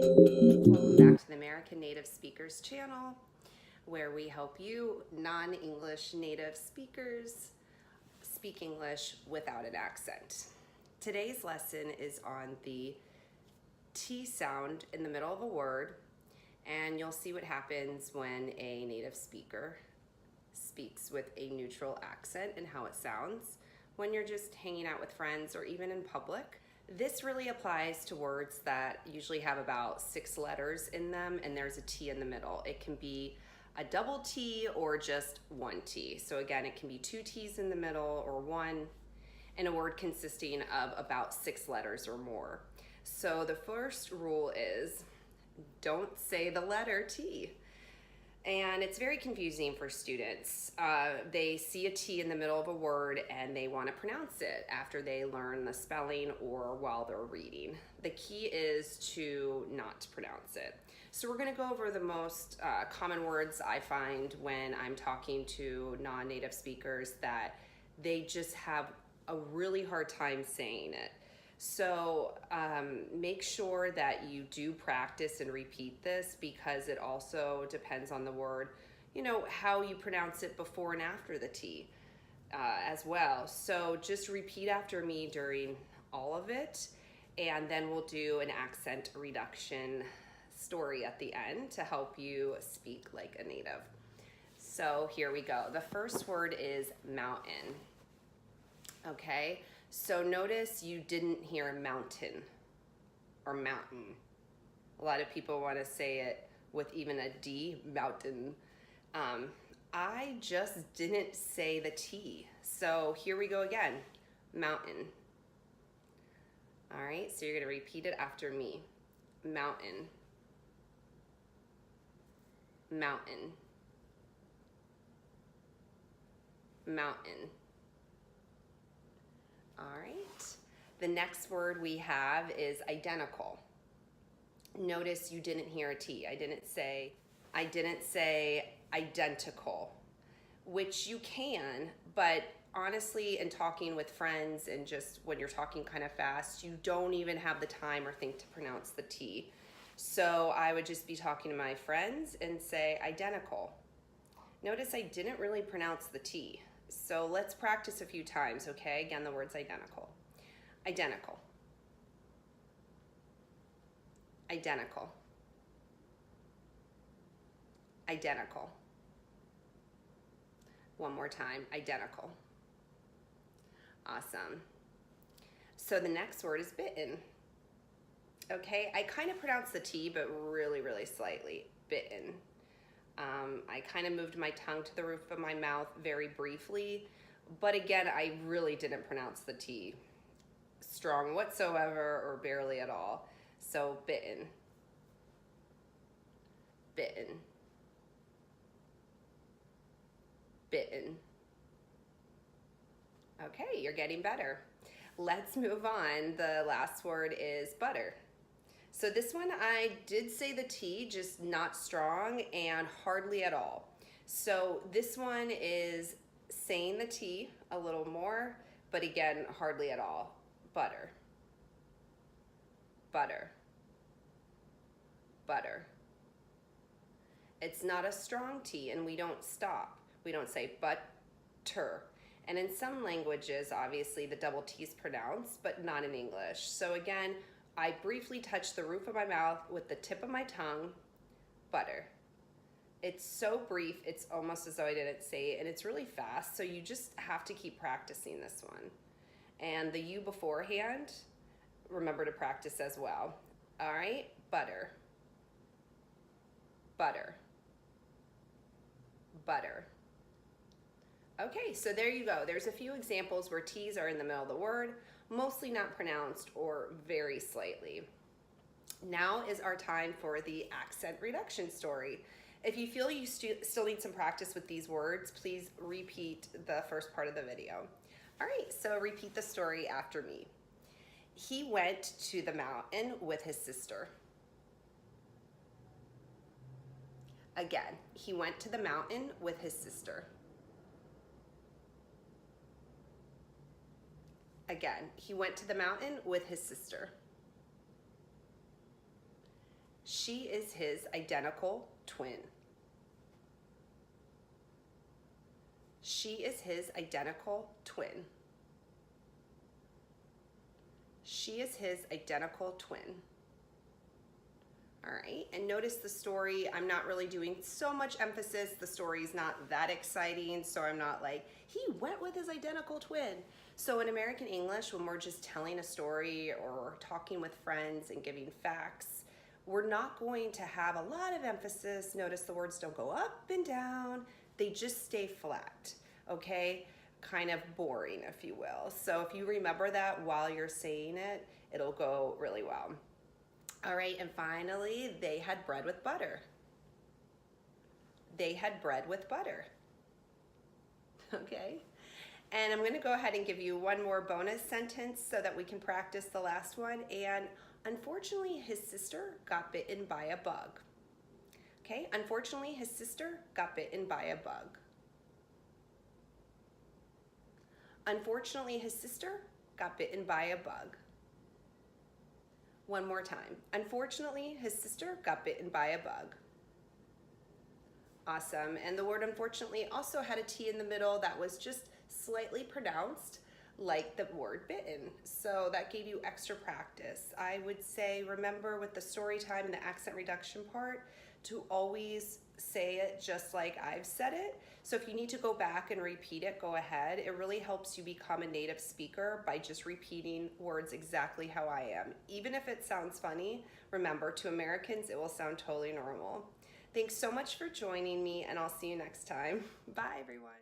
Welcome back to the American Native Speakers channel, where we help you non-English native speakers speak English without an accent. Today's lesson is on the T sound in the middle of a word, and you'll see what happens when a native speaker speaks with a neutral accent and how it sounds when you're just hanging out with friends or even in public. This really applies to words that usually have about 6 letters in them and there's a T in the middle. It can be a double T or just one T. So again, it can be 2 T's in the middle or one, in a word consisting of about 6 letters or more. So the first rule is don't say the letter T. And it's very confusing for students. They see a T in the middle of a word and they want to pronounce it after they learn the spelling or while they're reading. The key is to not pronounce it. So we're going to go over the most common words I find when I'm talking to non-native speakers that they just have a really hard time saying it. So make sure that you do practice and repeat this, because it also depends on the word, how you pronounce it before and after the T as well. So just repeat after me during all of it, and then we'll do an accent reduction story at the end to help you speak like a native. So here we go. The first word is mountain. Okay. So notice you didn't hear mountain or mountain. A lot of people want to say it with even a D, mountain. I just didn't say the T. So here we go again, mountain. All right, so you're going to repeat it after me. Mountain. Mountain. Mountain. All right, the next word we have is identical. Notice you didn't hear a T. I didn't say identical, which you can, but honestly, in talking with friends and just when you're talking kind of fast, you don't even have the time or think to pronounce the T. So I would just be talking to my friends and say identical. Notice I didn't really pronounce the T. So let's practice a few times, okay? Again, the word's identical. Identical. Identical. Identical. One more time, identical. Awesome. So the next word is bitten. Okay, I kind of pronounced the T, but really, really slightly. Bitten. I kind of moved my tongue to the roof of my mouth very briefly, but again, I really didn't pronounce the T strong whatsoever or barely at all. So bitten, bitten, bitten. Okay, you're getting better. Let's move on. The last word is butter. So this one I did say the T, just not strong and hardly at all. So this one is saying the T a little more, but again, hardly at all. Butter. Butter. Butter. It's not a strong T and we don't stop. We don't say butter. And in some languages, obviously the double T is pronounced, but not in English. So again, I briefly touched the roof of my mouth with the tip of my tongue, butter. It's so brief, it's almost as though I didn't say it, and it's really fast, so you just have to keep practicing this one. And the U beforehand, remember to practice as well. All right, butter. Butter. Butter. Okay, so there you go. There's a few examples where T's are in the middle of the word, mostly not pronounced or very slightly. Now is our time for the accent reduction story. If you feel you still need some practice with these words, please repeat the first part of the video. All right, so repeat the story after me. He went to the mountain with his sister. Again, he went to the mountain with his sister. Again, he went to the mountain with his sister. She is his identical twin. She is his identical twin. She is his identical twin. All right, and notice the story. I'm not really doing so much emphasis. The story's not that exciting, so I'm not like, he went with his identical twin. So in American English, when we're just telling a story or talking with friends and giving facts, we're not going to have a lot of emphasis. Notice the words don't go up and down. They just stay flat, okay? Kind of boring, if you will. So if you remember that while you're saying it, it'll go really well. All right, and finally, they had bread with butter. They had bread with butter. Okay? And I'm going to go ahead and give you one more bonus sentence so that we can practice the last one. And unfortunately, his sister got bitten by a bug. Okay? Unfortunately, his sister got bitten by a bug. Unfortunately, his sister got bitten by a bug. One more time. Unfortunately, his sister got bitten by a bug. Awesome. And the word unfortunately also had a T in the middle that was just slightly pronounced like the word bitten. So that gave you extra practice. I would say, remember with the story time and the accent reduction part, to always say it just like I've said it. So if you need to go back and repeat it, go ahead. It really helps you become a native speaker by just repeating words exactly how I am. Even if it sounds funny, remember, to Americans, it will sound totally normal. Thanks so much for joining me, and I'll see you next time. Bye, everyone.